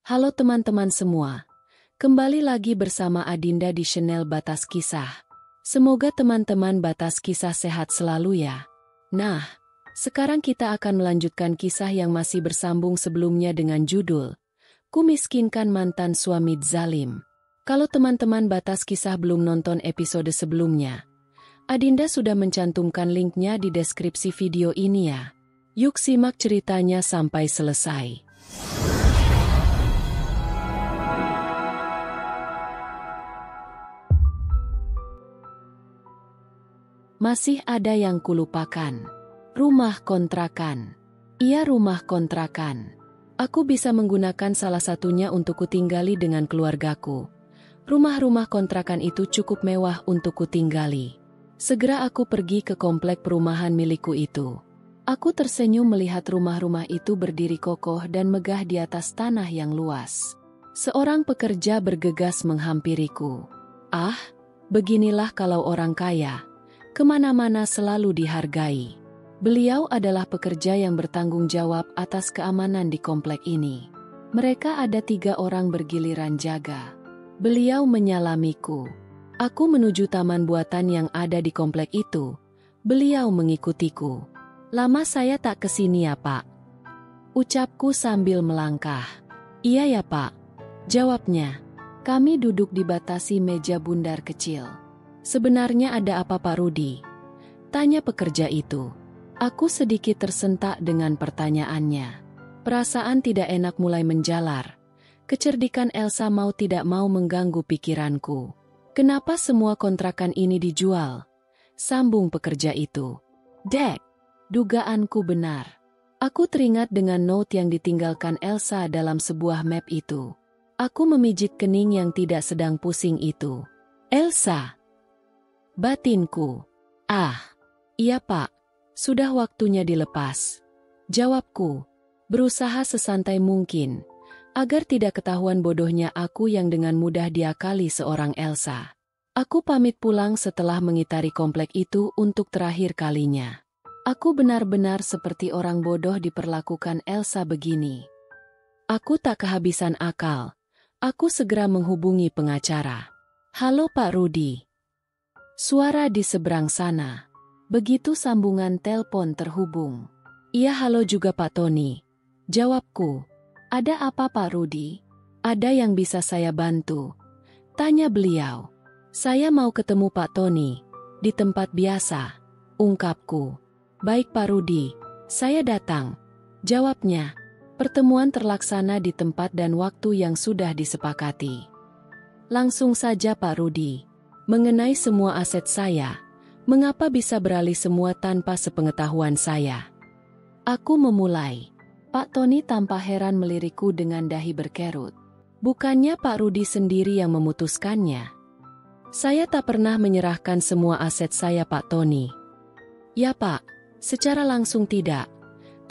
Halo teman-teman semua, kembali lagi bersama Adinda di channel Batas Kisah. Semoga teman-teman Batas Kisah sehat selalu ya. Nah, sekarang kita akan melanjutkan kisah yang masih bersambung sebelumnya dengan judul Ku Miskinkan Mantan Suami Zalim. Kalau teman-teman Batas Kisah belum nonton episode sebelumnya, Adinda sudah mencantumkan linknya di deskripsi video ini ya. Yuk simak ceritanya sampai selesai. Masih ada yang kulupakan. Rumah kontrakan. Iya, rumah kontrakan. Aku bisa menggunakan salah satunya untuk kutinggali dengan keluargaku. Rumah-rumah kontrakan itu cukup mewah untuk kutinggali. Segera aku pergi ke komplek perumahan milikku itu. Aku tersenyum melihat rumah-rumah itu berdiri kokoh dan megah di atas tanah yang luas. Seorang pekerja bergegas menghampiriku. Ah, beginilah kalau orang kaya. Kemana-mana selalu dihargai. Beliau adalah pekerja yang bertanggung jawab atas keamanan di komplek ini. Mereka ada 3 orang bergiliran jaga. Beliau menyalamiku. Aku menuju taman buatan yang ada di komplek itu. Beliau mengikutiku. Lama saya tak kesini ya Pak. Ucapku sambil melangkah. Iya ya Pak. Jawabnya. Kami duduk dibatasi meja bundar kecil. Sebenarnya ada apa Pak Rudi? Tanya pekerja itu. Aku sedikit tersentak dengan pertanyaannya. Perasaan tidak enak mulai menjalar. Kecerdikan Elsa mau tidak mau mengganggu pikiranku. Kenapa semua kontrakan ini dijual? Sambung pekerja itu. Dek, dugaanku benar. Aku teringat dengan note yang ditinggalkan Elsa dalam sebuah map itu. Aku memijit kening yang tidak sedang pusing itu. Elsa. Batinku. Ah, iya Pak, sudah waktunya dilepas. Jawabku, berusaha sesantai mungkin, agar tidak ketahuan bodohnya aku yang dengan mudah diakali seorang Elsa. Aku pamit pulang setelah mengitari komplek itu untuk terakhir kalinya. Aku benar-benar seperti orang bodoh diperlakukan Elsa begini. Aku tak kehabisan akal. Aku segera menghubungi pengacara. Halo Pak Rudi. Suara di seberang sana. Begitu sambungan telepon terhubung. Iya halo juga Pak Tony. Jawabku. Ada apa Pak Rudi? Ada yang bisa saya bantu? Tanya beliau. Saya mau ketemu Pak Tony. Di tempat biasa. Ungkapku. Baik Pak Rudi. Saya datang. Jawabnya. Pertemuan terlaksana di tempat dan waktu yang sudah disepakati. Langsung saja Pak Rudi. Mengenai semua aset saya, mengapa bisa beralih semua tanpa sepengetahuan saya? Aku memulai. Pak Tony tanpa heran melirikku dengan dahi berkerut. Bukannya Pak Rudi sendiri yang memutuskannya? Saya tak pernah menyerahkan semua aset saya Pak Tony. Ya Pak, secara langsung tidak.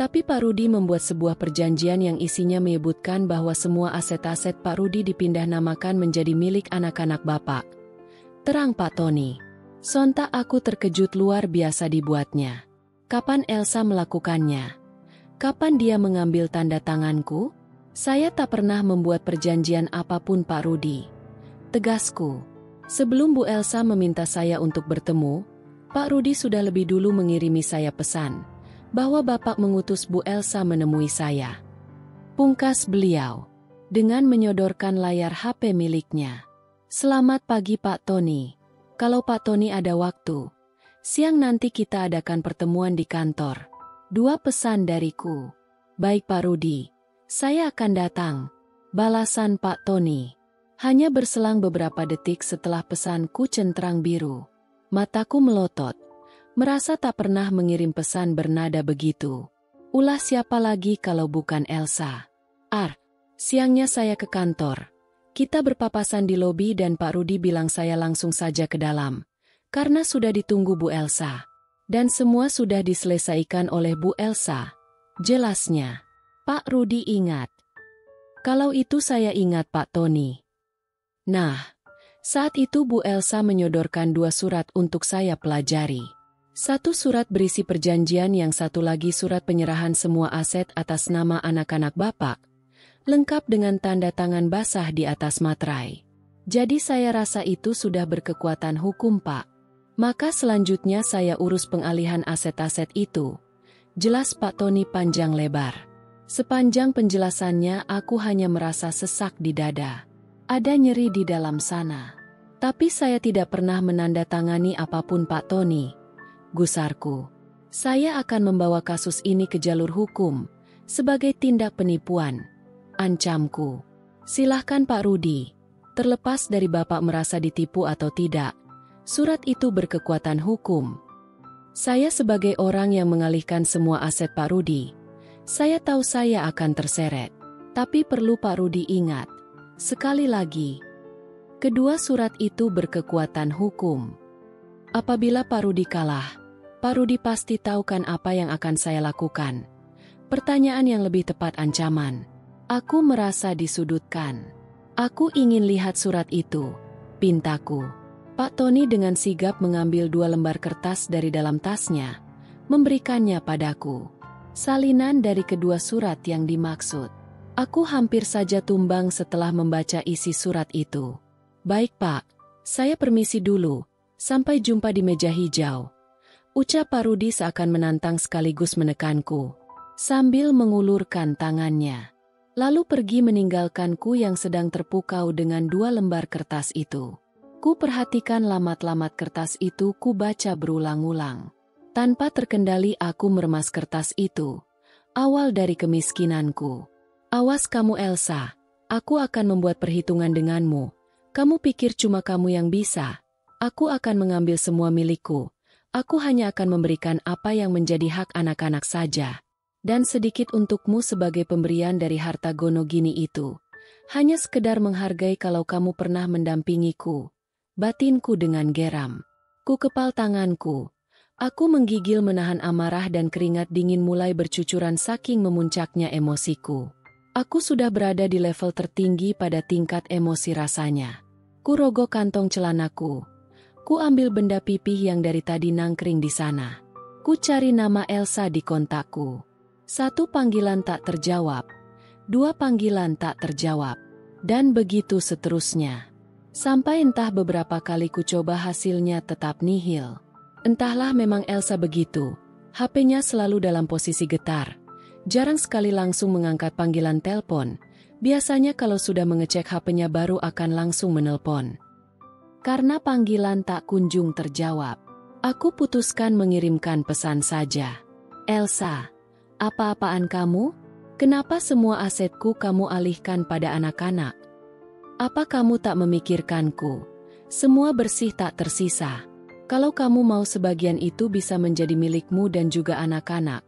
Tapi Pak Rudi membuat sebuah perjanjian yang isinya menyebutkan bahwa semua aset-aset Pak Rudi dipindah namakan menjadi milik anak-anak Bapak. Terang Pak Tony. Sontak aku terkejut luar biasa dibuatnya. Kapan Elsa melakukannya? Kapan dia mengambil tanda tanganku? Saya tak pernah membuat perjanjian apapun Pak Rudi. Tegasku. Sebelum Bu Elsa meminta saya untuk bertemu, Pak Rudi sudah lebih dulu mengirimi saya pesan bahwa Bapak mengutus Bu Elsa menemui saya. Pungkas beliau dengan menyodorkan layar HP miliknya. Selamat pagi Pak Tony. Kalau Pak Tony ada waktu, siang nanti kita adakan pertemuan di kantor. 2 pesan dariku. Baik Pak Rudi, saya akan datang. Balasan Pak Tony. Hanya berselang beberapa detik setelah pesanku centrang biru. Mataku melotot. Merasa tak pernah mengirim pesan bernada begitu. Ulah siapa lagi kalau bukan Elsa. Siangnya saya ke kantor. Kita berpapasan di lobi dan Pak Rudi bilang saya langsung saja ke dalam. Karena sudah ditunggu Bu Elsa. Dan semua sudah diselesaikan oleh Bu Elsa. Jelasnya. Pak Rudi ingat. Kalau itu saya ingat Pak Tony. Nah, saat itu Bu Elsa menyodorkan 2 surat untuk saya pelajari. 1 surat berisi perjanjian, yang satu lagi surat penyerahan semua aset atas nama anak-anak Bapak. lengkap dengan tanda tangan basah di atas materai. Jadi saya rasa itu sudah berkekuatan hukum, Pak. Maka selanjutnya saya urus pengalihan aset-aset itu. Jelas Pak Tony panjang lebar. Sepanjang penjelasannya aku hanya merasa sesak di dada. Ada nyeri di dalam sana. Tapi saya tidak pernah menandatangani apapun Pak Tony. Gusarku. Saya akan membawa kasus ini ke jalur hukum. Sebagai tindak penipuan. Ancamku. Silahkan Pak Rudi. Terlepas dari Bapak merasa ditipu atau tidak. Surat itu berkekuatan hukum. Saya sebagai orang yang mengalihkan semua aset Pak Rudi. Saya tahu saya akan terseret. Tapi perlu Pak Rudi ingat. Sekali lagi. Kedua surat itu berkekuatan hukum. Apabila Pak Rudi kalah, Pak Rudi pasti tahu kan apa yang akan saya lakukan. Pertanyaan yang lebih tepat ancaman. Aku merasa disudutkan. Aku ingin lihat surat itu. Pintaku. Pak Tony dengan sigap mengambil 2 lembar kertas dari dalam tasnya, memberikannya padaku. Salinan dari kedua surat yang dimaksud. Aku hampir saja tumbang setelah membaca isi surat itu. Baik Pak, saya permisi dulu, sampai jumpa di meja hijau. Ucap Pak Rudi seakan menantang sekaligus menekanku, sambil mengulurkan tangannya. Lalu pergi meninggalkanku yang sedang terpukau dengan 2 lembar kertas itu. Ku perhatikan lamat-lamat kertas itu, ku baca berulang-ulang. Tanpa terkendali aku meremas kertas itu. Awal dari kemiskinanku. Awas kamu Elsa, aku akan membuat perhitungan denganmu. Kamu pikir cuma kamu yang bisa. Aku akan mengambil semua milikku. Aku hanya akan memberikan apa yang menjadi hak anak-anak saja. Dan sedikit untukmu sebagai pemberian dari harta Gonogini itu. Hanya sekedar menghargai kalau kamu pernah mendampingiku. Batinku dengan geram. Ku kepal tanganku. Aku menggigil menahan amarah dan keringat dingin mulai bercucuran saking memuncaknya emosiku. Aku sudah berada di level tertinggi pada tingkat emosi rasanya. Ku rogoh kantong celanaku. Ku ambil benda pipih yang dari tadi nangkring di sana. Ku cari nama Elsa di kontakku. 1 panggilan tak terjawab. 2 panggilan tak terjawab. Dan begitu seterusnya. Sampai entah beberapa kali ku coba hasilnya tetap nihil. Entahlah memang Elsa begitu. HP-nya selalu dalam posisi getar. Jarang sekali langsung mengangkat panggilan telepon. Biasanya kalau sudah mengecek HP-nya baru akan langsung menelpon. Karena panggilan tak kunjung terjawab, aku putuskan mengirimkan pesan saja. Elsa, apa-apaan kamu? Kenapa semua asetku kamu alihkan pada anak-anak? Apa kamu tak memikirkanku? Semua bersih tak tersisa. Kalau kamu mau sebagian itu bisa menjadi milikmu dan juga anak-anak.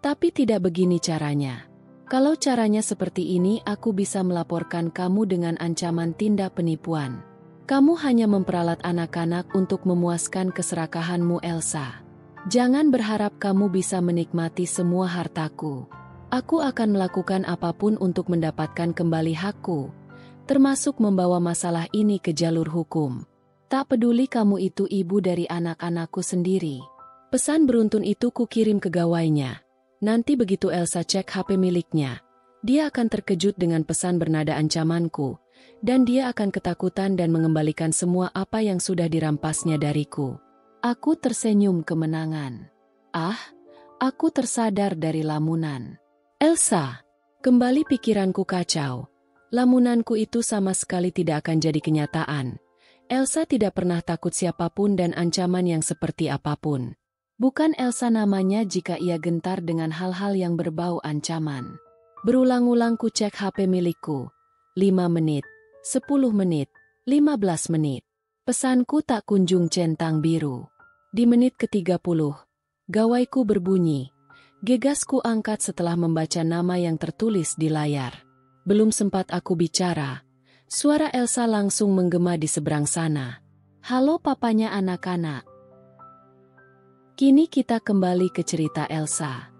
Tapi tidak begini caranya. Kalau caranya seperti ini aku bisa melaporkan kamu dengan ancaman tindak penipuan. Kamu hanya memperalat anak-anak untuk memuaskan keserakahanmu Elsa. Jangan berharap kamu bisa menikmati semua hartaku. Aku akan melakukan apapun untuk mendapatkan kembali hakku. Termasuk membawa masalah ini ke jalur hukum. Tak peduli kamu itu ibu dari anak-anakku sendiri. Pesan beruntun itu kukirim ke gawainya. Nanti begitu Elsa cek HP miliknya, dia akan terkejut dengan pesan bernada ancamanku, dan dia akan ketakutan dan mengembalikan semua apa yang sudah dirampasnya dariku. Aku tersenyum kemenangan. Ah, aku tersadar dari lamunan. Elsa, kembali pikiranku kacau. Lamunanku itu sama sekali tidak akan jadi kenyataan. Elsa tidak pernah takut siapapun dan ancaman yang seperti apapun. Bukan Elsa namanya jika ia gentar dengan hal-hal yang berbau ancaman. Berulang-ulang ku cek HP milikku. 5 menit, 10 menit, 15 menit. Pesanku tak kunjung centang biru. Di menit ke-30, gawaiku berbunyi. Gegasku angkat setelah membaca nama yang tertulis di layar. Belum sempat aku bicara, suara Elsa langsung menggema di seberang sana. Halo papanya anak-anak. Kini kita kembali ke cerita Elsa.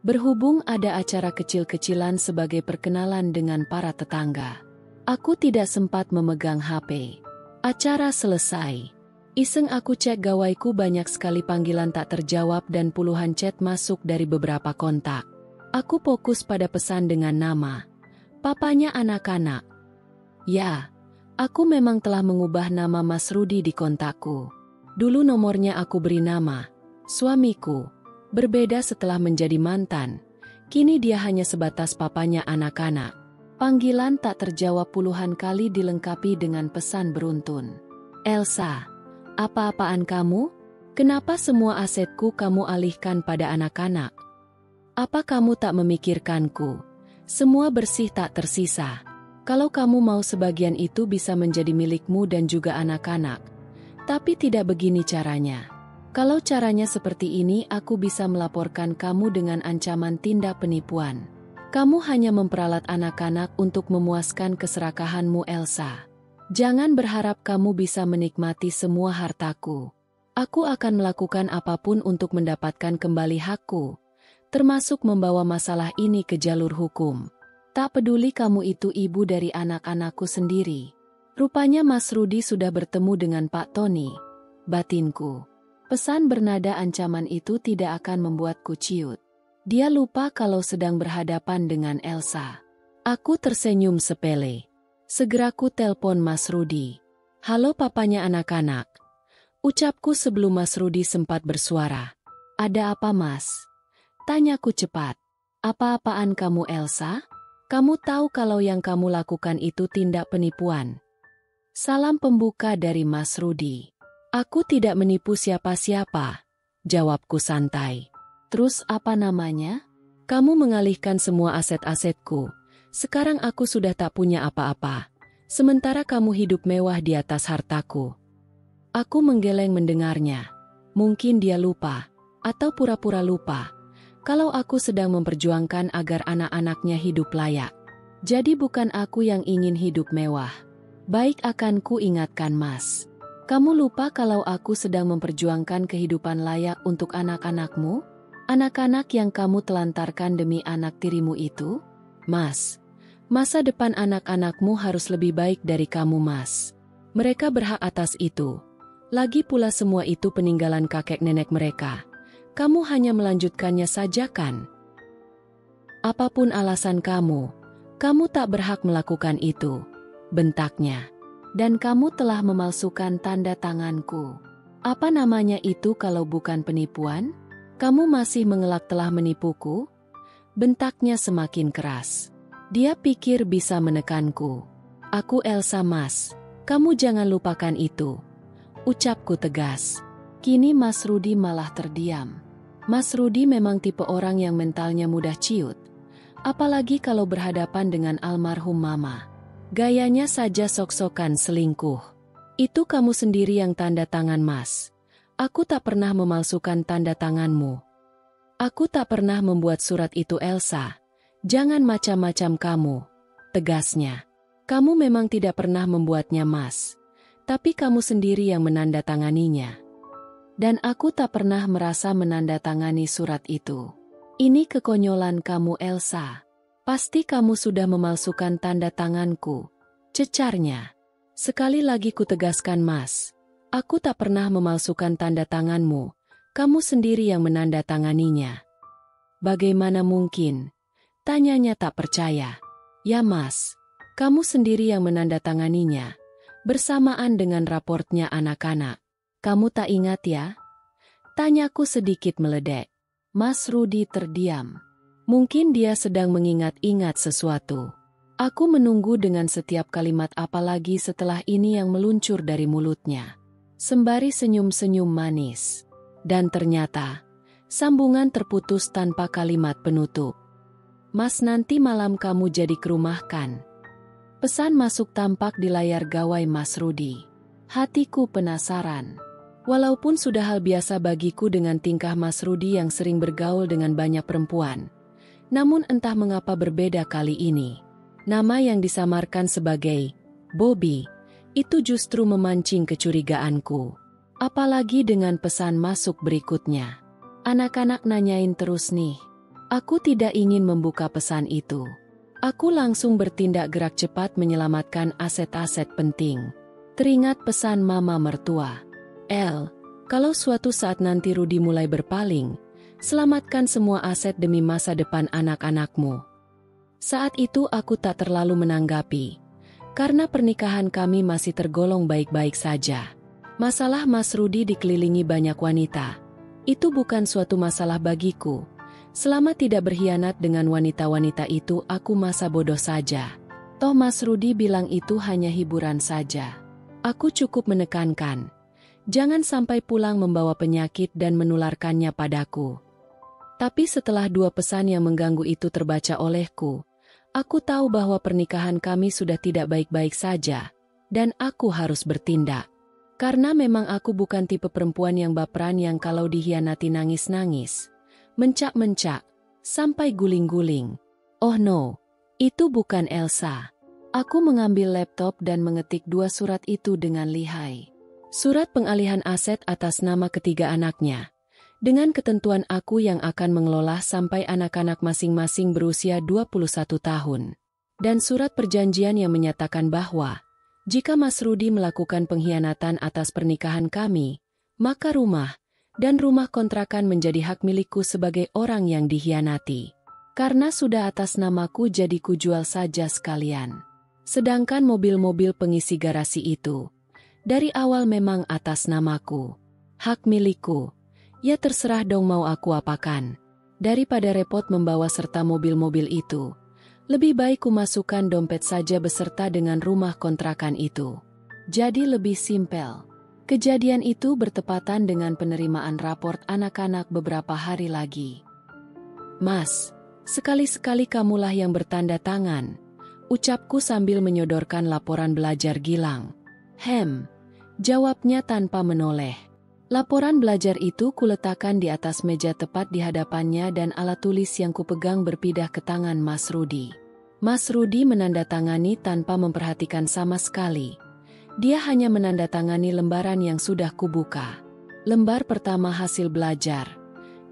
Berhubung ada acara kecil-kecilan sebagai perkenalan dengan para tetangga, aku tidak sempat memegang HP. Acara selesai. Iseng aku cek gawaiku, banyak sekali panggilan tak terjawab dan puluhan chat masuk dari beberapa kontak. Aku fokus pada pesan dengan nama. Papanya anak-anak. Ya, aku memang telah mengubah nama Mas Rudi di kontakku. Dulu nomornya aku beri nama suamiku. Berbeda setelah menjadi mantan. Kini dia hanya sebatas papanya anak-anak. Panggilan tak terjawab puluhan kali dilengkapi dengan pesan beruntun. Elsa, apa-apaan kamu? Kenapa semua asetku kamu alihkan pada anak-anak? Apa kamu tak memikirkanku? Semua bersih tak tersisa. Kalau kamu mau sebagian itu bisa menjadi milikmu dan juga anak-anak. Tapi tidak begini caranya. Kalau caranya seperti ini aku bisa melaporkan kamu dengan ancaman tindak penipuan. Kamu hanya memperalat anak-anak untuk memuaskan keserakahanmu Elsa. Jangan berharap kamu bisa menikmati semua hartaku. Aku akan melakukan apapun untuk mendapatkan kembali hakku, termasuk membawa masalah ini ke jalur hukum. Tak peduli kamu itu ibu dari anak-anakku sendiri. Rupanya Mas Rudi sudah bertemu dengan Pak Tony. Batinku. Pesan bernada ancaman itu tidak akan membuatku ciut. Dia lupa kalau sedang berhadapan dengan Elsa. Aku tersenyum sepele. Segera ku telpon Mas Rudi. Halo papanya anak-anak. Ucapku sebelum Mas Rudi sempat bersuara. Ada apa Mas? Tanyaku cepat. Apa-apaan kamu Elsa? Kamu tahu kalau yang kamu lakukan itu tindak penipuan. Salam pembuka dari Mas Rudi. Aku tidak menipu siapa-siapa. Jawabku santai. Terus apa namanya? Kamu mengalihkan semua aset-asetku. Sekarang aku sudah tak punya apa-apa. Sementara kamu hidup mewah di atas hartaku. Aku menggeleng mendengarnya. Mungkin dia lupa. Atau pura-pura lupa. Kalau aku sedang memperjuangkan agar anak-anaknya hidup layak. Jadi bukan aku yang ingin hidup mewah. Baik akan ku ingatkan Mas. Kamu lupa kalau aku sedang memperjuangkan kehidupan layak untuk anak-anakmu? Anak-anak yang kamu telantarkan demi anak tirimu itu? Mas, masa depan anak-anakmu harus lebih baik dari kamu Mas. Mereka berhak atas itu. Lagi pula semua itu peninggalan kakek nenek mereka. Kamu hanya melanjutkannya saja kan? Apapun alasan kamu tak berhak melakukan itu. Bentaknya. Dan kamu telah memalsukan tanda tanganku. Apa namanya itu kalau bukan penipuan? Kamu masih mengelak telah menipuku? Bentaknya semakin keras. Dia pikir bisa menekanku. Aku Elsa Mas. Kamu jangan lupakan itu. Ucapku tegas. Kini Mas Rudi malah terdiam. Mas Rudi memang tipe orang yang mentalnya mudah ciut. Apalagi kalau berhadapan dengan almarhum Mama. Gayanya saja sok-sokan selingkuh. Itu kamu sendiri yang tanda tangan Mas. Aku tak pernah memalsukan tanda tanganmu. Aku tak pernah membuat surat itu Elsa. Jangan macam-macam kamu. Tegasnya. Kamu memang tidak pernah membuatnya Mas. Tapi kamu sendiri yang menandatanganinya. Dan aku tak pernah merasa menandatangani surat itu. Ini kekonyolan kamu Elsa. Pasti kamu sudah memalsukan tanda tanganku. Cecarnya. Sekali lagi kutegaskan Mas. Aku tak pernah memalsukan tanda tanganmu. Kamu sendiri yang menandatanganinya. Bagaimana mungkin? Tanyanya tak percaya. Ya Mas. Kamu sendiri yang menandatanganinya. Bersamaan dengan raportnya anak-anak. Kamu tak ingat ya? Tanyaku sedikit meledek. Mas Rudi terdiam. Mungkin dia sedang mengingat-ingat sesuatu. Aku menunggu dengan setiap kalimat apalagi setelah ini yang meluncur dari mulutnya. Sembari senyum-senyum manis. Dan ternyata, sambungan terputus tanpa kalimat penutup. Mas nanti malam kamu jadi ke rumah kan? Pesan masuk tampak di layar gawai Mas Rudi. Hatiku penasaran. Walaupun sudah hal biasa bagiku dengan tingkah Mas Rudi yang sering bergaul dengan banyak perempuan. Namun entah mengapa berbeda kali ini. Nama yang disamarkan sebagai Bobby, itu justru memancing kecurigaanku. Apalagi dengan pesan masuk berikutnya. Anak-anak nanyain terus nih. Aku tidak ingin membuka pesan itu. Aku langsung bertindak gerak cepat menyelamatkan aset-aset penting. Teringat pesan mama mertua. El, kalau suatu saat nanti Rudi mulai berpaling, Selamatkan semua aset demi masa depan anak-anakmu. Saat itu aku tak terlalu menanggapi, karena pernikahan kami masih tergolong baik-baik saja. Masalah Mas Rudi dikelilingi banyak wanita. Itu bukan suatu masalah bagiku. Selama tidak berkhianat dengan wanita-wanita itu, aku masa bodoh saja. Toh Mas Rudi bilang itu hanya hiburan saja. Aku cukup menekankan, jangan sampai pulang membawa penyakit dan menularkannya padaku. Tapi setelah 2 pesan yang mengganggu itu terbaca olehku, aku tahu bahwa pernikahan kami sudah tidak baik-baik saja, dan aku harus bertindak. Karena memang aku bukan tipe perempuan yang baperan yang kalau dikhianati nangis-nangis, mencak-mencak, sampai guling-guling. Oh no, itu bukan Elsa. Aku mengambil laptop dan mengetik 2 surat itu dengan lihai. Surat pengalihan aset atas nama ketiga anaknya, dengan ketentuan aku yang akan mengelola sampai anak-anak masing-masing berusia 21 tahun. Dan surat perjanjian yang menyatakan bahwa, jika Mas Rudi melakukan pengkhianatan atas pernikahan kami, maka rumah dan rumah kontrakan menjadi hak milikku sebagai orang yang dikhianati. Karena sudah atas namaku jadi kujual saja sekalian. Sedangkan mobil-mobil pengisi garasi itu, dari awal memang atas namaku. Hak milikku. Ya terserah dong mau aku apakan. Daripada repot membawa serta mobil-mobil itu, lebih baik kumasukkan dompet saja beserta dengan rumah kontrakan itu. Jadi lebih simpel. Kejadian itu bertepatan dengan penerimaan raport anak-anak beberapa hari lagi. Mas, sekali-sekali kamulah yang bertanda tangan, ucapku sambil menyodorkan laporan belajar Gilang. Jawabnya tanpa menoleh. Laporan belajar itu kuletakkan di atas meja tepat di hadapannya dan alat tulis yang kupegang berpindah ke tangan Mas Rudi. Mas Rudi menandatangani tanpa memperhatikan sama sekali. Dia hanya menandatangani lembaran yang sudah kubuka. Lembar pertama hasil belajar,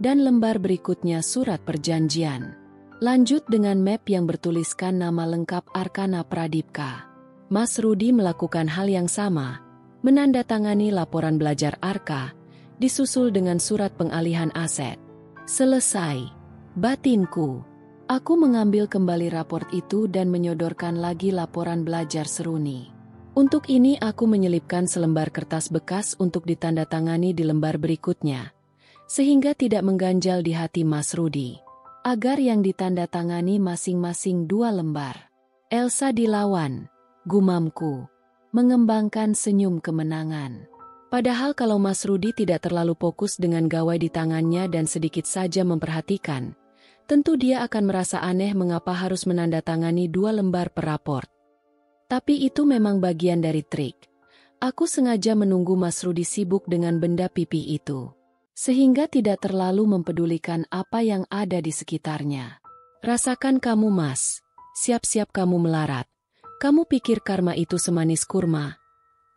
dan lembar berikutnya surat perjanjian. Lanjut dengan map yang bertuliskan nama lengkap Arkana Pradipka. Mas Rudi melakukan hal yang sama. Menandatangani laporan belajar Arka, disusul dengan surat pengalihan aset. Selesai. Batinku. Aku mengambil kembali raport itu dan menyodorkan lagi laporan belajar Seruni. Untuk ini aku menyelipkan selembar kertas bekas untuk ditandatangani di lembar berikutnya, sehingga tidak mengganjal di hati Mas Rudi. Agar yang ditandatangani masing-masing 2 lembar. Elsa dilawan, gumamku. Mengembangkan senyum kemenangan. Padahal kalau Mas Rudi tidak terlalu fokus dengan gawai di tangannya dan sedikit saja memperhatikan, tentu dia akan merasa aneh mengapa harus menandatangani 2 lembar per raport. Tapi itu memang bagian dari trik. Aku sengaja menunggu Mas Rudi sibuk dengan benda pipih itu, sehingga tidak terlalu mempedulikan apa yang ada di sekitarnya. Rasakan kamu Mas, siap-siap kamu melarat. Kamu pikir karma itu semanis kurma?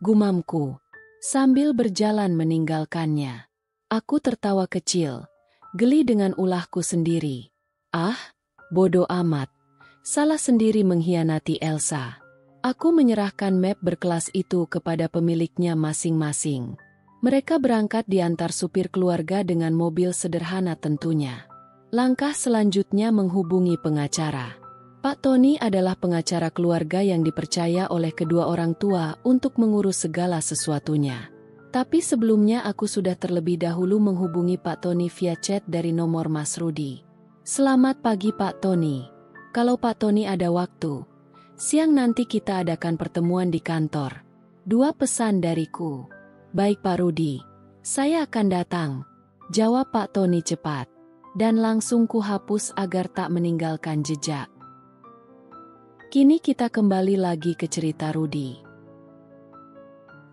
Gumamku, sambil berjalan meninggalkannya. Aku tertawa kecil, geli dengan ulahku sendiri. Ah, bodoh amat. Salah sendiri mengkhianati Elsa. Aku menyerahkan map berkelas itu kepada pemiliknya masing-masing. Mereka berangkat diantar supir keluarga dengan mobil sederhana tentunya. Langkah selanjutnya menghubungi pengacara. Pak Tony adalah pengacara keluarga yang dipercaya oleh kedua orang tua untuk mengurus segala sesuatunya. Tapi sebelumnya aku sudah terlebih dahulu menghubungi Pak Tony via chat dari nomor Mas Rudi. Selamat pagi Pak Tony. Kalau Pak Tony ada waktu, siang nanti kita adakan pertemuan di kantor. 2 pesan dariku. Baik Pak Rudi, saya akan datang. Jawab Pak Tony cepat. Dan langsung kuhapus agar tak meninggalkan jejak. Kini kita kembali lagi ke cerita Rudi.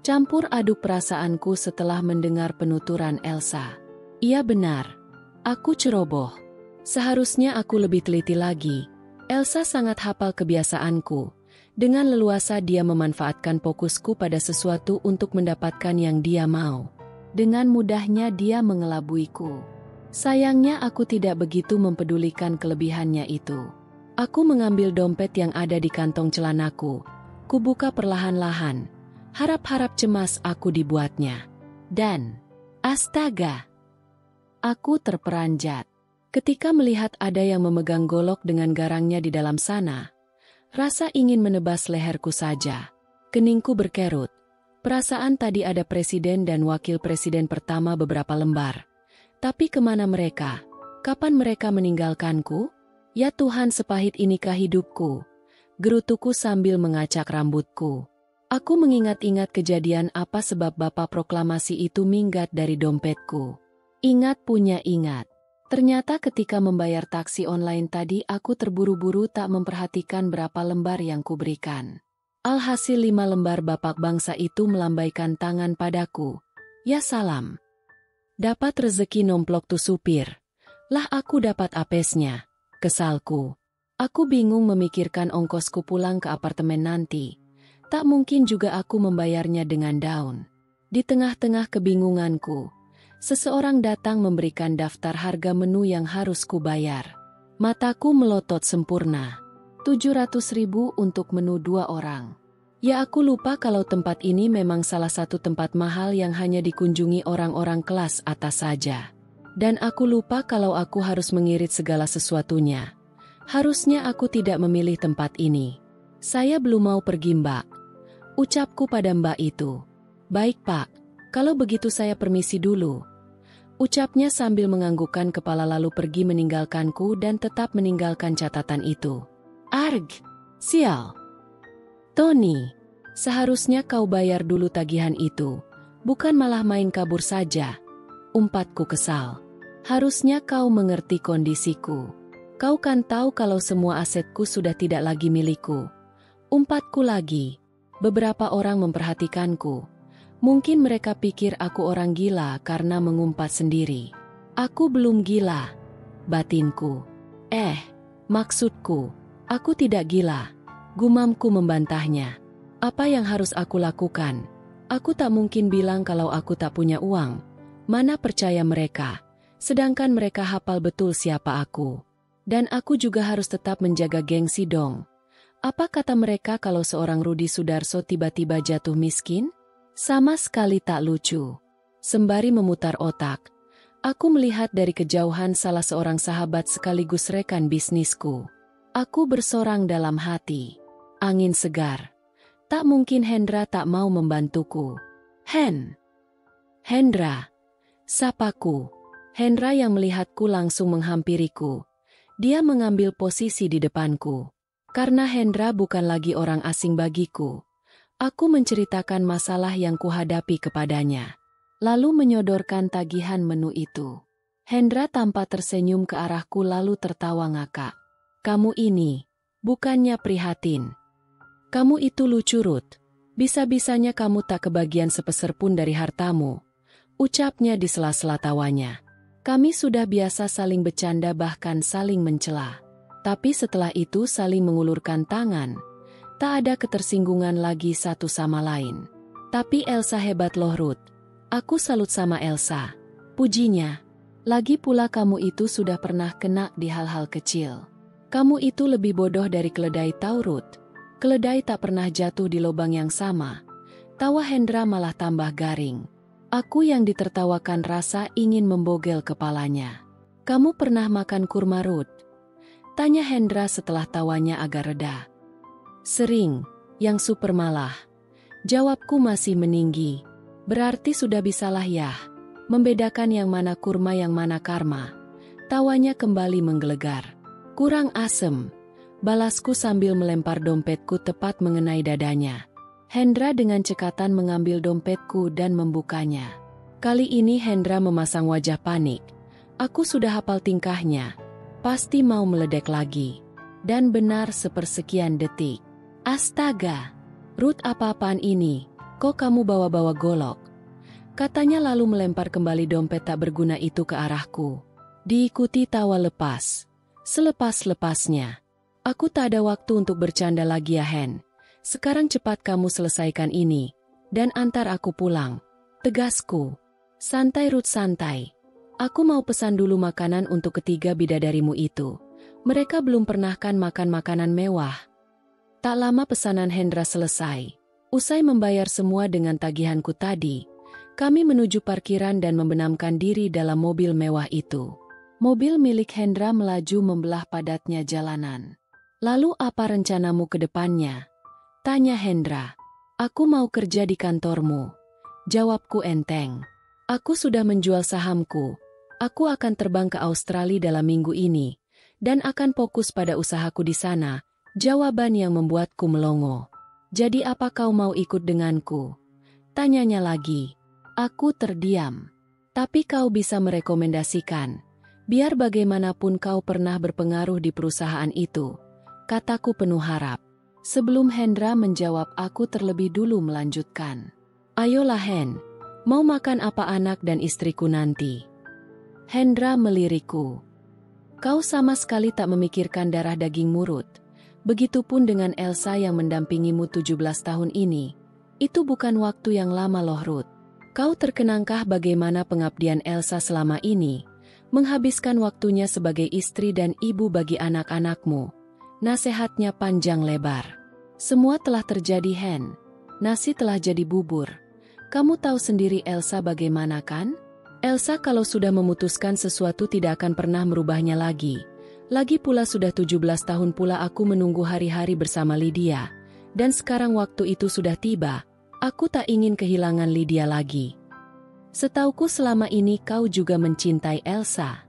Campur aduk perasaanku setelah mendengar penuturan Elsa. Iya benar, aku ceroboh. Seharusnya aku lebih teliti lagi. Elsa sangat hafal kebiasaanku. Dengan leluasa dia memanfaatkan fokusku pada sesuatu untuk mendapatkan yang dia mau. Dengan mudahnya dia mengelabuiku. Sayangnya aku tidak begitu mempedulikan kelebihannya itu. Aku mengambil dompet yang ada di kantong celanaku. Kubuka perlahan-lahan. Harap-harap cemas aku dibuatnya. Dan, astaga! Aku terperanjat. Ketika melihat ada yang memegang golok dengan garangnya di dalam sana, rasa ingin menebas leherku saja. Keningku berkerut. Perasaan tadi ada presiden dan wakil presiden pertama beberapa lembar. Tapi kemana mereka? Kapan mereka meninggalkanku? Ya Tuhan, sepahit inikah hidupku? Gerutuku sambil mengacak rambutku. Aku mengingat-ingat kejadian apa sebab bapak proklamasi itu minggat dari dompetku. Ingat punya ingat. Ternyata ketika membayar taksi online tadi aku terburu-buru tak memperhatikan berapa lembar yang kuberikan. Alhasil 5 lembar bapak bangsa itu melambaikan tangan padaku. Ya salam. Dapat rezeki nomplok tu supir. Lah aku dapat apesnya. Kesalku. Aku bingung memikirkan ongkosku pulang ke apartemen nanti. Tak mungkin juga aku membayarnya dengan daun. Di tengah-tengah kebingunganku, seseorang datang memberikan daftar harga menu yang harus kubayar. Mataku melotot sempurna. 700.000 untuk menu 2 orang. Ya aku lupa kalau tempat ini memang salah satu tempat mahal yang hanya dikunjungi orang-orang kelas atas saja. Dan aku lupa kalau aku harus mengirit segala sesuatunya. Harusnya aku tidak memilih tempat ini. Saya belum mau pergi, Mbak. Ucapku pada Mbak itu. Baik Pak, kalau begitu saya permisi dulu. Ucapnya sambil menganggukkan kepala lalu pergi meninggalkanku dan tetap meninggalkan catatan itu. Arg, sial. Tony, seharusnya kau bayar dulu tagihan itu, bukan malah main kabur saja. Umpatku kesal. Harusnya kau mengerti kondisiku. Kau kan tahu kalau semua asetku sudah tidak lagi milikku. Umpatku lagi. Beberapa orang memperhatikanku. Mungkin mereka pikir aku orang gila karena mengumpat sendiri. Aku belum gila. Batinku. Maksudku, aku tidak gila. Gumamku membantahnya. Apa yang harus aku lakukan? Aku tak mungkin bilang kalau aku tak punya uang. Mana percaya mereka? Sedangkan mereka hafal betul siapa aku. Dan aku juga harus tetap menjaga gengsi dong. Apa kata mereka kalau seorang Rudi Sudarso tiba-tiba jatuh miskin? Sama sekali tak lucu. Sembari memutar otak, aku melihat dari kejauhan salah seorang sahabat sekaligus rekan bisnisku. Aku bersorang dalam hati. Angin segar. Tak mungkin Hendra tak mau membantuku. Hendra. Sapaku. Hendra yang melihatku langsung menghampiriku. Dia mengambil posisi di depanku. Karena Hendra bukan lagi orang asing bagiku. Aku menceritakan masalah yang kuhadapi kepadanya. Lalu menyodorkan tagihan menu itu. Hendra tampak tersenyum ke arahku lalu tertawa ngakak. Kamu ini, bukannya prihatin. Kamu itu lucu Ruth. Bisa-bisanya kamu tak kebagian sepeser pun dari hartamu. Ucapnya di sela-sela tawanya. Kami sudah biasa saling bercanda bahkan saling mencela. Tapi setelah itu saling mengulurkan tangan. Tak ada ketersinggungan lagi satu sama lain. Tapi Elsa hebat loh Ruth. Aku salut sama Elsa. Pujinya. Lagi pula kamu itu sudah pernah kena di hal-hal kecil. Kamu itu lebih bodoh dari keledai tahu Ruth. Keledai tak pernah jatuh di lubang yang sama. Tawa Hendra malah tambah garing. Aku yang ditertawakan rasa ingin membogel kepalanya. Kamu pernah makan kurma Ruth? Tanya Hendra setelah tawanya agak reda. Sering, yang super malah. Jawabku masih meninggi. Berarti sudah bisalah ya, membedakan yang mana kurma yang mana karma. Tawanya kembali menggelegar. Kurang asem. Balasku sambil melempar dompetku tepat mengenai dadanya. Hendra dengan cekatan mengambil dompetku dan membukanya. Kali ini Hendra memasang wajah panik. Aku sudah hafal tingkahnya. Pasti mau meledek lagi. Dan benar sepersekian detik. Astaga, Ruth apa-apaan ini? Kok kamu bawa-bawa golok? Katanya lalu melempar kembali dompet tak berguna itu ke arahku. Diikuti tawa lepas. Selepas-lepasnya. Aku tak ada waktu untuk bercanda lagi ya Hen. Sekarang cepat kamu selesaikan ini. Dan antar aku pulang. Tegasku. Santai Ruth santai. Aku mau pesan dulu makanan untuk ketiga bidadarimu itu. Mereka belum pernah kan makan makanan mewah. Tak lama pesanan Hendra selesai. Usai membayar semua dengan tagihanku tadi, Kami menuju parkiran dan membenamkan diri dalam mobil mewah itu. Mobil milik Hendra melaju membelah padatnya jalanan. Lalu apa rencanamu ke depannya? Tanya Hendra. Aku mau kerja di kantormu. Jawabku enteng. Aku sudah menjual sahamku. Aku akan terbang ke Australia dalam minggu ini. Dan akan fokus pada usahaku di sana. Jawaban yang membuatku melongo. Jadi apa kau mau ikut denganku? Tanyanya lagi. Aku terdiam. Tapi kau bisa merekomendasikan. Biar bagaimanapun kau pernah berpengaruh di perusahaan itu. Kataku penuh harap. Sebelum Hendra menjawab, aku terlebih dulu melanjutkan. Ayolah Hen, mau makan apa anak dan istriku nanti? Hendra melirikku. Kau sama sekali tak memikirkan darah daging murut. Begitupun dengan Elsa yang mendampingimu 17 tahun ini. Itu bukan waktu yang lama loh Ruth. Kau terkenangkah bagaimana pengabdian Elsa selama ini? Menghabiskan waktunya sebagai istri dan ibu bagi anak-anakmu. Nasihatnya panjang lebar. Semua telah terjadi Hen. Nasi telah jadi bubur. Kamu tahu sendiri Elsa bagaimana kan? Elsa kalau sudah memutuskan sesuatu tidak akan pernah merubahnya lagi. Lagi pula sudah 17 tahun pula aku menunggu hari-hari bersama Lydia. Dan sekarang waktu itu sudah tiba. Aku tak ingin kehilangan Lydia lagi. Setauku selama ini kau juga mencintai Elsa.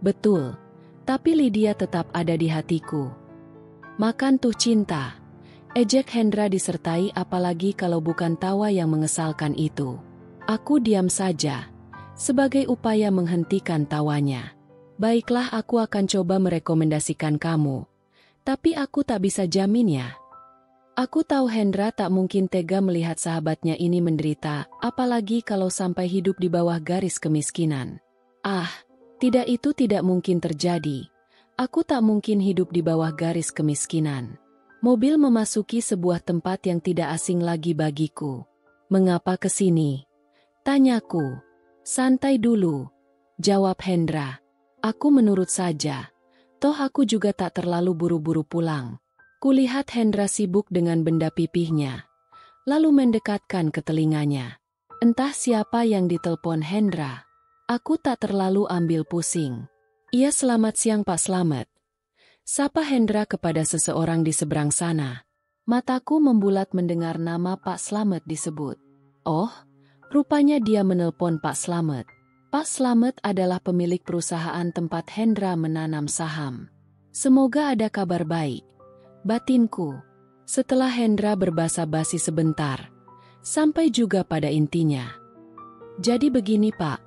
Betul. Tapi Lydia tetap ada di hatiku. Makan tuh cinta. Ejek Hendra disertai apalagi kalau bukan tawa yang mengesalkan itu. Aku diam saja. Sebagai upaya menghentikan tawanya. Baiklah aku akan coba merekomendasikan kamu. Tapi aku tak bisa jamin ya. Aku tahu Hendra tak mungkin tega melihat sahabatnya ini menderita, apalagi kalau sampai hidup di bawah garis kemiskinan. Ah, tidak itu tidak mungkin terjadi. Aku tak mungkin hidup di bawah garis kemiskinan. Mobil memasuki sebuah tempat yang tidak asing lagi bagiku. Mengapa ke sini? Tanyaku. Santai dulu. Jawab Hendra. Aku menurut saja. Toh aku juga tak terlalu buru-buru pulang. Kulihat Hendra sibuk dengan benda pipihnya. Lalu mendekatkan ke telinganya. Entah siapa yang ditelepon Hendra. Aku tak terlalu ambil pusing. Iya selamat siang Pak Slamet. Sapa Hendra kepada seseorang di seberang sana. Mataku membulat mendengar nama Pak Slamet disebut. Oh, rupanya dia menelpon Pak Slamet. Pak Slamet adalah pemilik perusahaan tempat Hendra menanam saham. Semoga ada kabar baik. Batinku. Setelah Hendra berbasa-basi sebentar. Sampai juga pada intinya. Jadi begini Pak.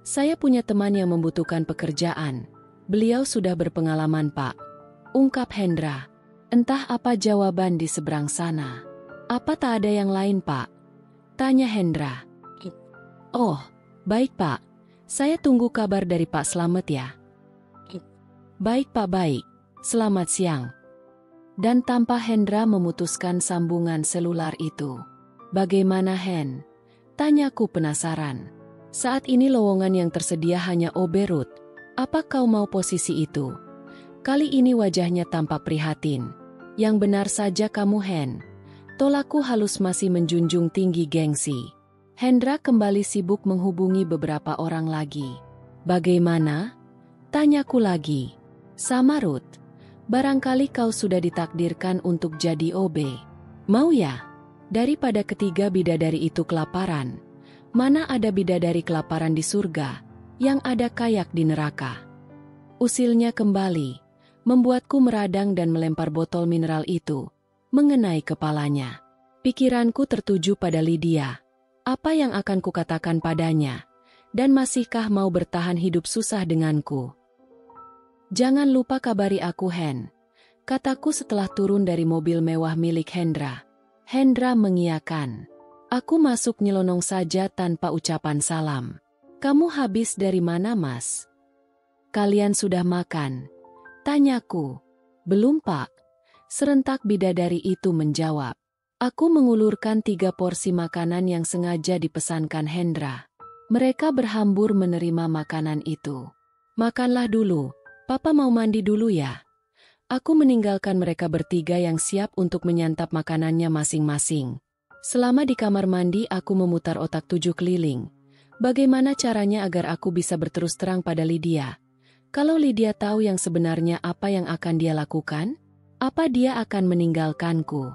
Saya punya teman yang membutuhkan pekerjaan. Beliau sudah berpengalaman Pak. Ungkap Hendra. Entah apa jawaban di seberang sana. Apa tak ada yang lain Pak? Tanya Hendra. Oh, baik Pak. Saya tunggu kabar dari Pak Slamet ya. Baik Pak baik. Selamat siang. Dan tanpa Hendra memutuskan sambungan selular itu. Bagaimana Hen? Tanyaku penasaran. Saat ini lowongan yang tersedia hanya Oberut. Apa kau mau posisi itu? Kali ini wajahnya tampak prihatin. Yang benar saja kamu Hen. Tolaku halus masih menjunjung tinggi gengsi. Hendra kembali sibuk menghubungi beberapa orang lagi. Bagaimana? Tanyaku lagi. Sama Ruth. Barangkali kau sudah ditakdirkan untuk jadi OB. Mau ya? Daripada ketiga bidadari itu kelaparan. Mana ada bidadari kelaparan di surga, yang ada kayak di neraka. Usilnya kembali, membuatku meradang dan melempar botol mineral itu, mengenai kepalanya. Pikiranku tertuju pada Lydia. Apa yang akan kukatakan padanya? Dan masihkah mau bertahan hidup susah denganku? Jangan lupa kabari aku Hen, kataku setelah turun dari mobil mewah milik Hendra. Hendra mengiyakan. Aku masuk nyelonong saja tanpa ucapan salam. Kamu habis dari mana Mas? Kalian sudah makan? Tanyaku. Belum Pak. Serentak bidadari itu menjawab. Aku mengulurkan 3 porsi makanan yang sengaja dipesankan Hendra. Mereka berhambur menerima makanan itu. Makanlah dulu, Papa mau mandi dulu ya. Aku meninggalkan mereka bertiga yang siap untuk menyantap makanannya masing-masing. Selama di kamar mandi aku memutar otak 7 keliling. Bagaimana caranya agar aku bisa berterus terang pada Lydia? Kalau Lydia tahu yang sebenarnya apa yang akan dia lakukan? Apa dia akan meninggalkanku?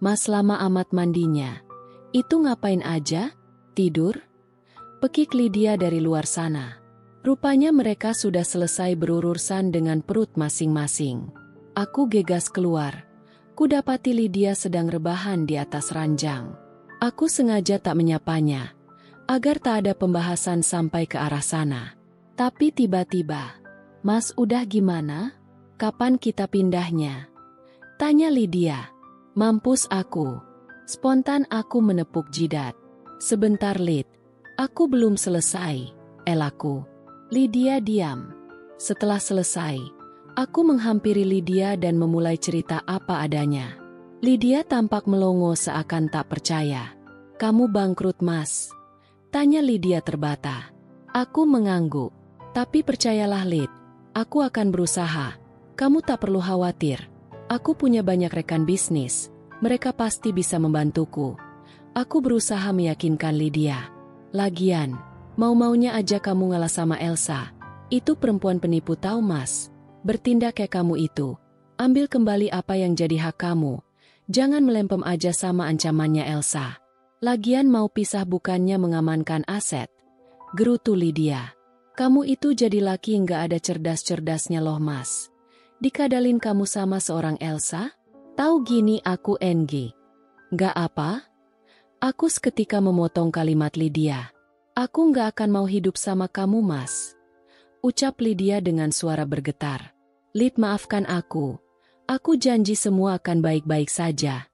Mas lama amat mandinya. Itu ngapain aja? Tidur? Pekik Lydia dari luar sana. Rupanya mereka sudah selesai berurusan dengan perut masing-masing. Aku gegas keluar. Kudapati Lydia sedang rebahan di atas ranjang. Aku sengaja tak menyapanya, agar tak ada pembahasan sampai ke arah sana. Tapi tiba-tiba, "Mas udah gimana? Kapan kita pindahnya?" Tanya Lydia. Mampus aku. Spontan aku menepuk jidat. "Sebentar Lid, aku belum selesai," elaku. Lydia diam. Setelah selesai, aku menghampiri Lydia dan memulai cerita apa adanya. Lydia tampak melongo seakan tak percaya. "Kamu bangkrut, Mas?" Tanya Lydia terbata. Aku mengangguk. "Tapi percayalah Lid, aku akan berusaha. Kamu tak perlu khawatir. Aku punya banyak rekan bisnis. Mereka pasti bisa membantuku." Aku berusaha meyakinkan Lydia. "Lagian, mau-maunya aja kamu ngalah sama Elsa. Itu perempuan penipu tahu Mas. Bertindak kayak kamu itu. Ambil kembali apa yang jadi hak kamu. Jangan melempem aja sama ancamannya Elsa. Lagian mau pisah bukannya mengamankan aset." Gerutu Lydia. "Kamu itu jadi laki nggak ada cerdas-cerdasnya loh Mas. Dikadalin kamu sama seorang Elsa? Tahu gini aku NG." "Nggak apa?" Aku seketika memotong kalimat Lydia. "Aku nggak akan mau hidup sama kamu Mas," ucap Lydia dengan suara bergetar. "Lid, maafkan aku. Aku janji semua akan baik-baik saja."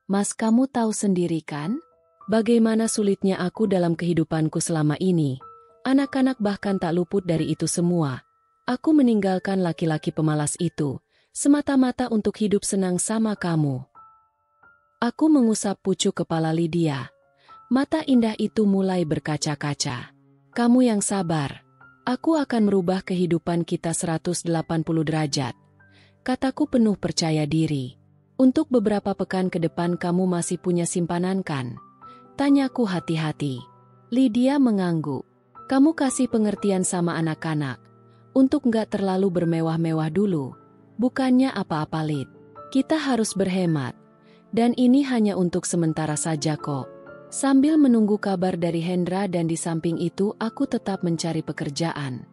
"Mas, kamu tahu sendiri kan? Bagaimana sulitnya aku dalam kehidupanku selama ini. Anak-anak bahkan tak luput dari itu semua. Aku meninggalkan laki-laki pemalas itu, semata-mata untuk hidup senang sama kamu." Aku mengusap pucuk kepala Lydia. Mata indah itu mulai berkaca-kaca. "Kamu yang sabar. Aku akan merubah kehidupan kita 180 derajat." Kataku penuh percaya diri. "Untuk beberapa pekan ke depan kamu masih punya simpanan kan?" Tanyaku hati-hati. Lydia mengangguk. "Kamu kasih pengertian sama anak-anak. Untuk nggak terlalu bermewah-mewah dulu. Bukannya apa-apa Lid. Kita harus berhemat. Dan ini hanya untuk sementara saja kok." Sambil menunggu kabar dari Hendra dan di samping itu aku tetap mencari pekerjaan.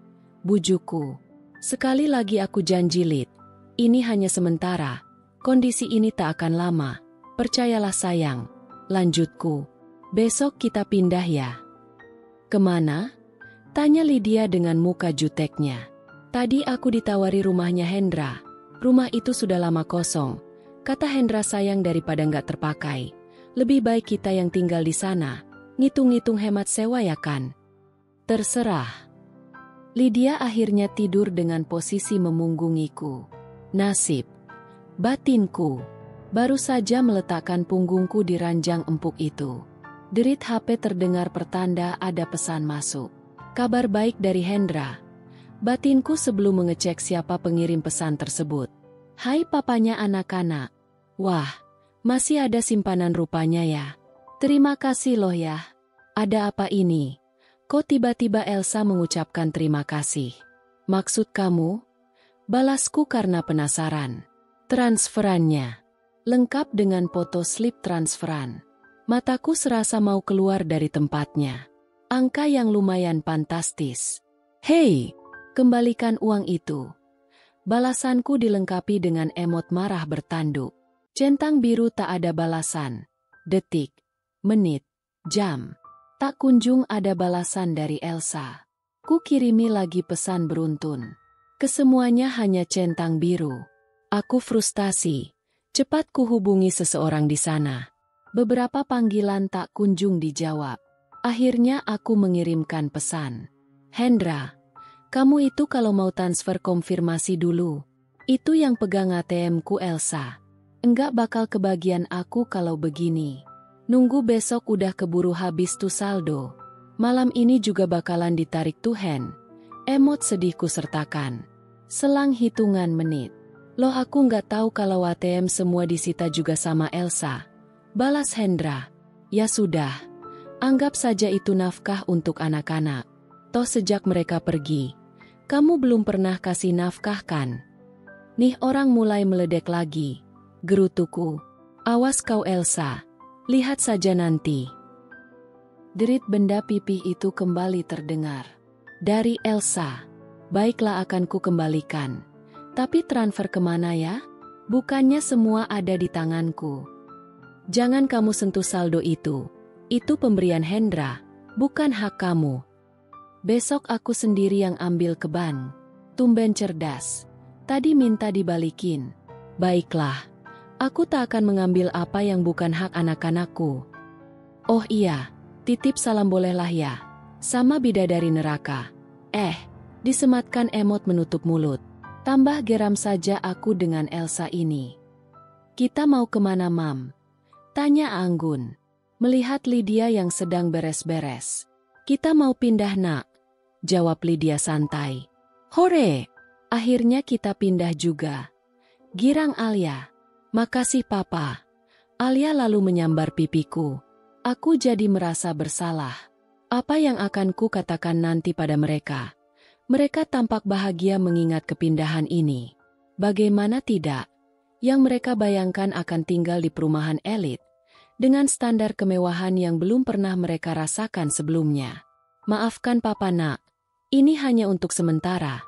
Bujuku. "Sekali lagi aku janji Lid. Ini hanya sementara. Kondisi ini tak akan lama. Percayalah sayang." Lanjutku. "Besok kita pindah ya." "Kemana?" Tanya Lydia dengan muka juteknya. "Tadi aku ditawari rumahnya Hendra. Rumah itu sudah lama kosong. Kata Hendra sayang daripada nggak terpakai. Lebih baik kita yang tinggal di sana. Ngitung-ngitung hemat sewa ya kan?" "Terserah." Lydia akhirnya tidur dengan posisi memunggungiku. Nasib. Batinku. Baru saja meletakkan punggungku di ranjang empuk itu. Derit HP terdengar pertanda ada pesan masuk. Kabar baik dari Hendra. Batinku sebelum mengecek siapa pengirim pesan tersebut. "Hai papanya anak-anak. Wah. Masih ada simpanan rupanya ya. Terima kasih loh ya." "Ada apa ini? Kok tiba-tiba Elsa mengucapkan terima kasih?" "Maksud kamu?" Balasku karena penasaran. "Transferannya. Lengkap dengan foto slip transferan." Mataku serasa mau keluar dari tempatnya. Angka yang lumayan fantastis. "Hei, kembalikan uang itu." Balasanku dilengkapi dengan emot marah bertanduk. Centang biru tak ada balasan. Detik, menit, jam. Tak kunjung ada balasan dari Elsa. Ku kirimi lagi pesan beruntun. Kesemuanya hanya centang biru. Aku frustasi. Cepat ku hubungi seseorang di sana. Beberapa panggilan tak kunjung dijawab. Akhirnya aku mengirimkan pesan. "Hendra, kamu itu kalau mau transfer konfirmasi dulu. Itu yang pegang ATM-ku Elsa. Enggak bakal kebagian aku kalau begini. Nunggu besok udah keburu habis tuh saldo. Malam ini juga bakalan ditarik Tuhan." Emot sedihku sertakan. Selang hitungan menit. "Loh aku nggak tahu kalau ATM semua disita juga sama Elsa. Balas Hendra. Ya sudah, anggap saja itu nafkah untuk anak-anak. Toh sejak mereka pergi, kamu belum pernah kasih nafkah kan? Nih orang mulai meledek lagi. Gerutuku. Awas kau Elsa. Lihat saja nanti. Derit benda pipih itu kembali terdengar. Dari Elsa. Baiklah akan ku kembalikan. Tapi transfer kemana ya? Bukannya semua ada di tanganku. Jangan kamu sentuh saldo itu. Itu pemberian Hendra, bukan hak kamu. Besok aku sendiri yang ambil ke bank. Tumben cerdas. Tadi minta dibalikin. Baiklah, aku tak akan mengambil apa yang bukan hak anak-anakku. Oh iya, titip salam bolehlah ya. Sama bidadari neraka. Disematkan emot menutup mulut. Tambah geram saja aku dengan Elsa ini. Kita mau kemana, Mam? Tanya Anggun. Melihat Lydia yang sedang beres-beres. Kita mau pindah, Nak. Jawab Lydia santai. Hore! Akhirnya kita pindah juga. Girang Alia. Makasih Papa. Alia lalu menyambar pipiku. Aku jadi merasa bersalah. Apa yang akan ku katakan nanti pada mereka? Mereka tampak bahagia mengingat kepindahan ini. Bagaimana tidak? Yang mereka bayangkan akan tinggal di perumahan elit, dengan standar kemewahan yang belum pernah mereka rasakan sebelumnya. Maafkan Papa Nak, ini hanya untuk sementara.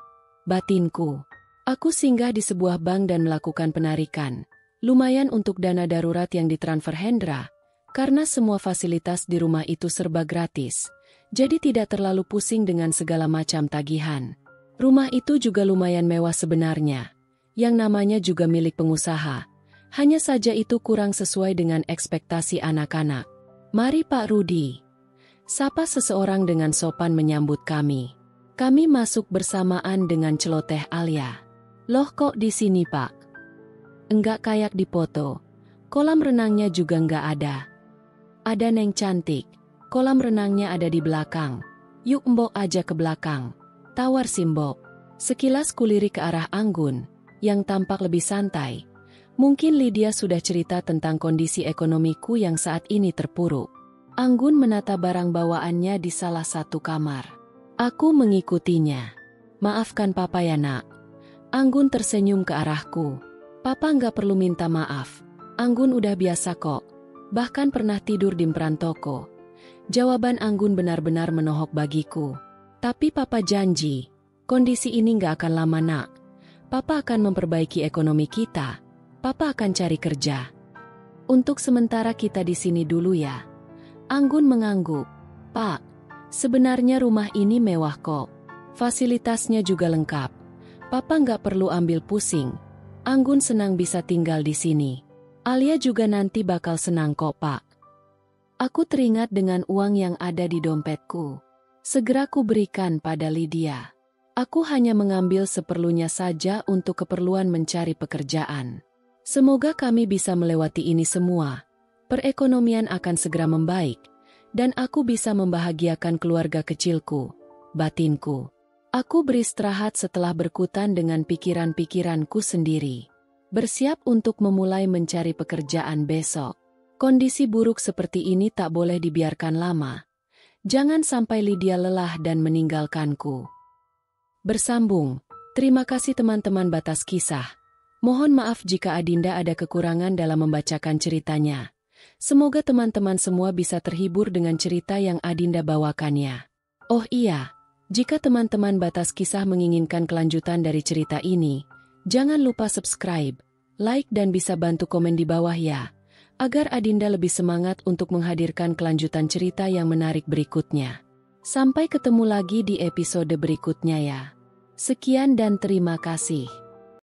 Batinku. Aku singgah di sebuah bank dan melakukan penarikan. Lumayan untuk dana darurat yang ditransfer Hendra, karena semua fasilitas di rumah itu serba gratis. Jadi tidak terlalu pusing dengan segala macam tagihan. Rumah itu juga lumayan mewah sebenarnya. Yang namanya juga milik pengusaha. Hanya saja itu kurang sesuai dengan ekspektasi anak-anak. Mari Pak Rudi. Sapa seseorang dengan sopan menyambut kami. Kami masuk bersamaan dengan celoteh Alia. Loh kok di sini Pak? Enggak kayak di foto. Kolam renangnya juga enggak ada. Ada Neng cantik. Kolam renangnya ada di belakang. Yuk Mbok aja ke belakang. Tawar si Mbok. Sekilas kulirik ke arah Anggun, yang tampak lebih santai. Mungkin Lydia sudah cerita tentang kondisi ekonomiku yang saat ini terpuruk. Anggun menata barang bawaannya di salah satu kamar. Aku mengikutinya. Maafkan Papa ya Nak. Anggun tersenyum ke arahku. Papa nggak perlu minta maaf. Anggun udah biasa kok. Bahkan pernah tidur di emperan toko. Jawaban Anggun benar-benar menohok bagiku. Tapi Papa janji, kondisi ini nggak akan lama Nak. Papa akan memperbaiki ekonomi kita. Papa akan cari kerja. Untuk sementara kita di sini dulu ya. Anggun mengangguk. Pak, sebenarnya rumah ini mewah kok. Fasilitasnya juga lengkap. Papa nggak perlu ambil pusing. Anggun senang bisa tinggal di sini. Alia juga nanti bakal senang kok Pak. Aku teringat dengan uang yang ada di dompetku. Segera ku berikan pada Lydia. Aku hanya mengambil seperlunya saja untuk keperluan mencari pekerjaan. Semoga kami bisa melewati ini semua. Perekonomian akan segera membaik, dan aku bisa membahagiakan keluarga kecilku, batinku. Aku beristirahat setelah berkutan dengan pikiran-pikiranku sendiri. Bersiap untuk memulai mencari pekerjaan besok. Kondisi buruk seperti ini tak boleh dibiarkan lama. Jangan sampai Lydia lelah dan meninggalkanku. Bersambung. Terima kasih teman-teman Batas Kisah. Mohon maaf jika Adinda ada kekurangan dalam membacakan ceritanya. Semoga teman-teman semua bisa terhibur dengan cerita yang Adinda bawakannya. Oh iya, jika teman-teman Batas Kisah menginginkan kelanjutan dari cerita ini, jangan lupa subscribe, like dan bisa bantu komen di bawah ya, agar Adinda lebih semangat untuk menghadirkan kelanjutan cerita yang menarik berikutnya. Sampai ketemu lagi di episode berikutnya ya. Sekian dan terima kasih.